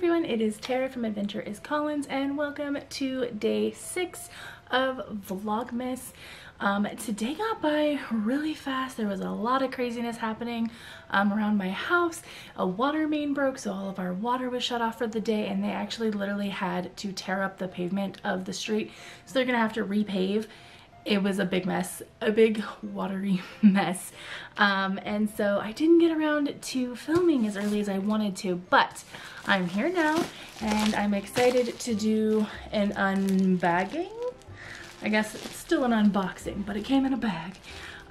everyone, it is Tara from Adventure is Collins and welcome to day 6 of Vlogmas. Today got by really fast. There was a lot of craziness happening around my house. A water main broke, so all of our water was shut off for the day, and they actually literally had to tear up the pavement of the street, so they're gonna have to repave. It was a big mess, a big watery mess. And so I didn't get around to filming as early as I wanted to, but I'm here now and I'm excited to do an unbagging. I guess it's still an unboxing, but it came in a bag.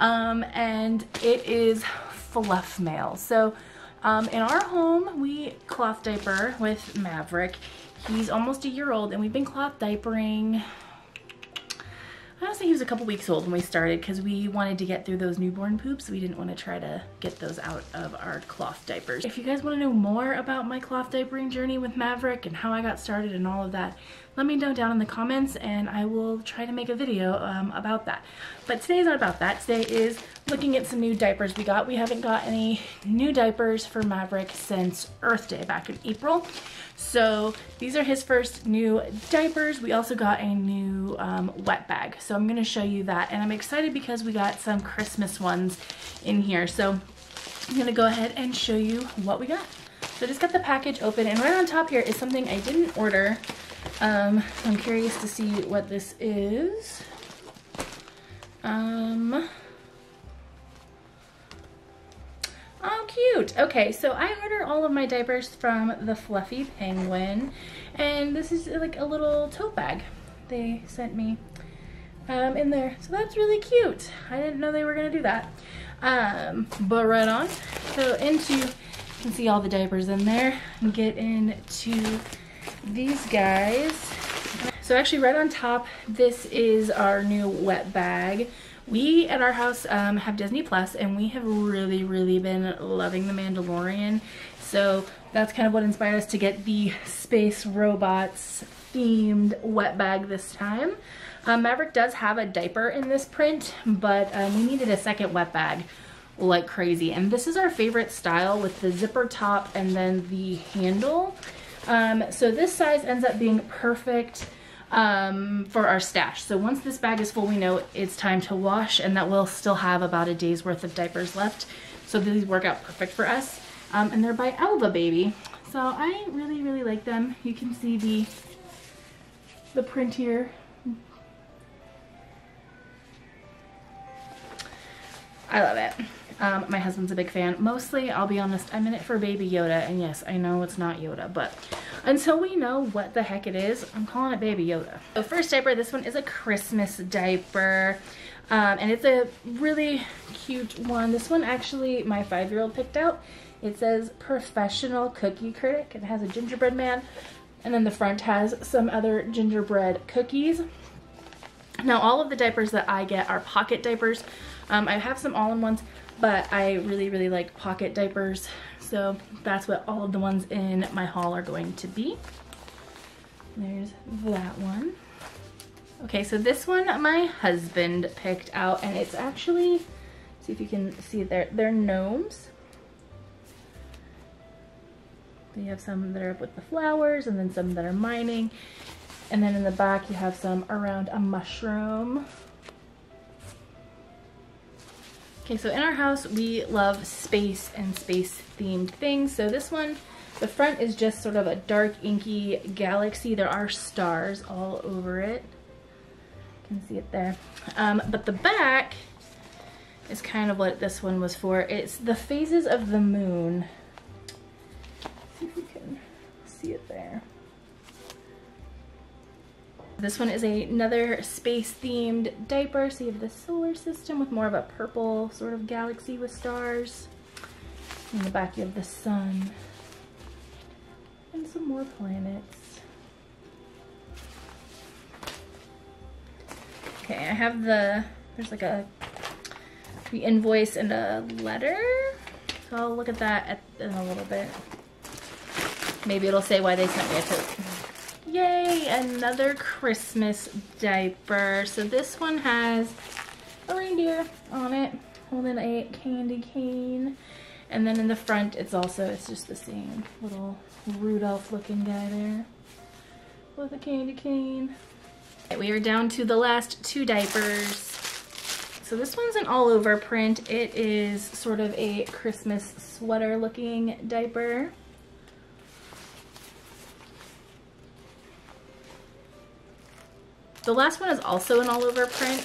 And it is Fluff mail. So in our home, we cloth diaper with Maverick. He's almost a year old and we've been cloth diapering. I honestly, he was a couple weeks old when we started because we wanted to get through those newborn poops. We didn't want to try to get those out of our cloth diapers. If you guys want to know more about my cloth diapering journey with Maverick and how I got started and all of that, let me know down in the comments and I will try to make a video about that. But today's not about that. Today is looking at some new diapers we got. We haven't got any new diapers for Maverick since Earth Day back in April. So these are his first new diapers. We also got a new wet bag. So I'm gonna show you that. And I'm excited because we got some Christmas ones in here. So I'm gonna go ahead and show you what we got. So I just got the package open and right on top here is something I didn't order. I'm curious to see what this is. Oh, cute. Okay, so I order all of my diapers from the Fluffy Penguin, and this is like a little tote bag they sent me in there. So that's really cute. I didn't know they were gonna do that. But right on. So you can see all the diapers in there. And get into these guys. So actually right on top, this is our new wet bag. We at our house have Disney Plus and we have really been loving The Mandalorian. So that's kind of what inspired us to get the Space Robots themed wet bag this time. Maverick does have a diaper in this print, but we needed a second wet bag like crazy. And this is our favorite style with the zipper top and then the handle. So this size ends up being perfect for our stash. So once this bag is full, we know it's time to wash and that we'll still have about a day's worth of diapers left. So these work out perfect for us. And they're by Elva Baby. So I really like them. You can see the print here. I love it. My husband's a big fan. Mostly, I'll be honest, I'm in it for Baby Yoda, and yes, I know it's not Yoda, but until we know what the heck it is, I'm calling it Baby Yoda. So first diaper, this one is a Christmas diaper, and it's a really cute one. This one actually my 5-year-old picked out. It says Professional Cookie Critic. It has a gingerbread man, and then the front has some other gingerbread cookies. Now all of the diapers that I get are pocket diapers. I have some all-in-ones, but I really like pocket diapers. So that's what all of the ones in my haul are going to be. There's that one. Okay, so this one my husband picked out, and it's actually, see if you can see it there, they're gnomes. You have some that are up with the flowers and then some that are mining. And then in the back you have some around a mushroom. Okay, so in our house, we love space and space themed things. So this one, the front is just sort of a dark inky galaxy. There are stars all over it. You can see it there. But the back is kind of what this one was for. It's the phases of the moon. See if you can see it there. This one is another space themed diaper. So you have the solar system with more of a purple sort of galaxy with stars. In the back you have the sun and some more planets. Okay, I have there's like the invoice and a letter. So I'll look at that in a little bit. Maybe it'll say why they sent me a tote. Yay, another Christmas diaper. So this one has a reindeer on it holding a candy cane. And then in the front, it's just the same little Rudolph looking guy there with a candy cane. Okay, we are down to the last 2 diapers. So this one's an all over print. It is sort of a Christmas sweater looking diaper. The last one is also an all over print.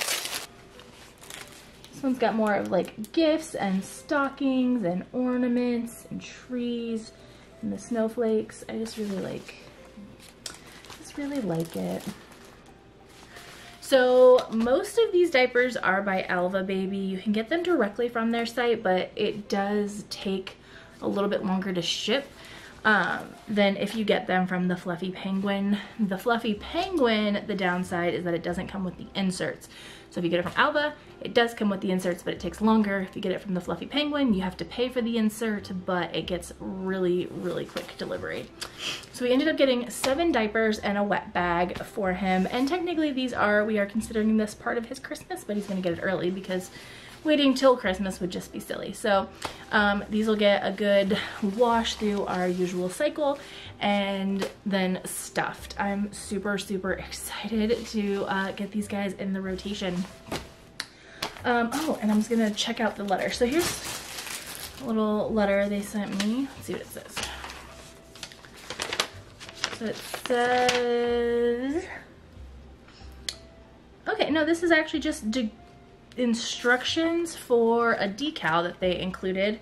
This one's got more of like gifts and stockings and ornaments and trees and the snowflakes. I just really like it. So most of these diapers are by Alva Baby. You can get them directly from their site, but it does take a little bit longer to ship than if you get them from the Fluffy Penguin. The Fluffy Penguin, the downside is that it doesn't come with the inserts. So if you get it from Alva, it does come with the inserts, but it takes longer. If you get it from the Fluffy Penguin, you have to pay for the insert, but it gets really, really quick delivery. So we ended up getting 7 diapers and a wet bag for him. And technically we are considering this part of his Christmas, but he's gonna get it early because waiting till Christmas would just be silly. So these will get a good wash through our usual cycle and then stuffed. I'm super, super excited to get these guys in the rotation. Oh, and I'm just gonna check out the letter. So here's a little letter they sent me. Let's see what it says. So it says, okay, no, this is actually just instructions for a decal that they included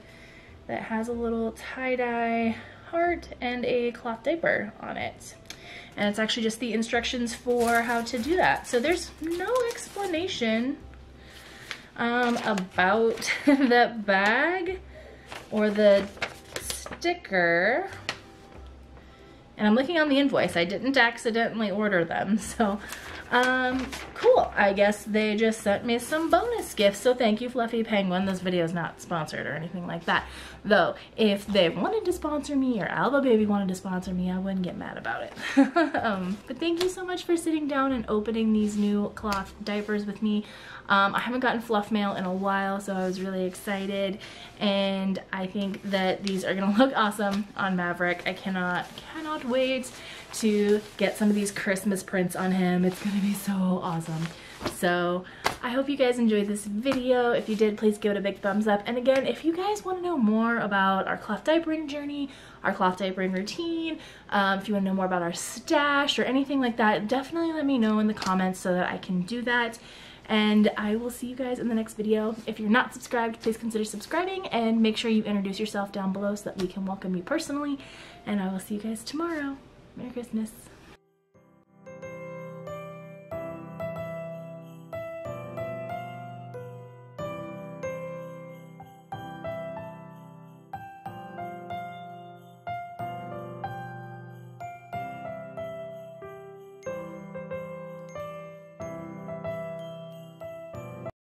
that has a little tie-dye heart and a cloth diaper on it. And it's actually just the instructions for how to do that. So there's no explanation about the bag or the sticker. And I'm looking on the invoice. I didn't accidentally order them, so cool. I guess they just sent me some bonus gifts, so thank you, Fluffy Penguin. This video is not sponsored or anything like that. Though, if they wanted to sponsor me or Alva Baby wanted to sponsor me, I wouldn't get mad about it. But thank you so much for sitting down and opening these new cloth diapers with me. I haven't gotten fluff mail in a while, so I was really excited, and I think that these are gonna look awesome on Maverick. I cannot wait to get some of these Christmas prints on him. It's gonna be so awesome. So I hope you guys enjoyed this video. If you did, please give it a big thumbs up. And again, if you guys want to know more about our cloth diapering journey, our cloth diapering routine, if you want to know more about our stash or anything like that, definitely let me know in the comments so that I can do that. And I will see you guys in the next video. If you're not subscribed, please consider subscribing and make sure you introduce yourself down below so that we can welcome you personally. And I will see you guys tomorrow. Merry Christmas.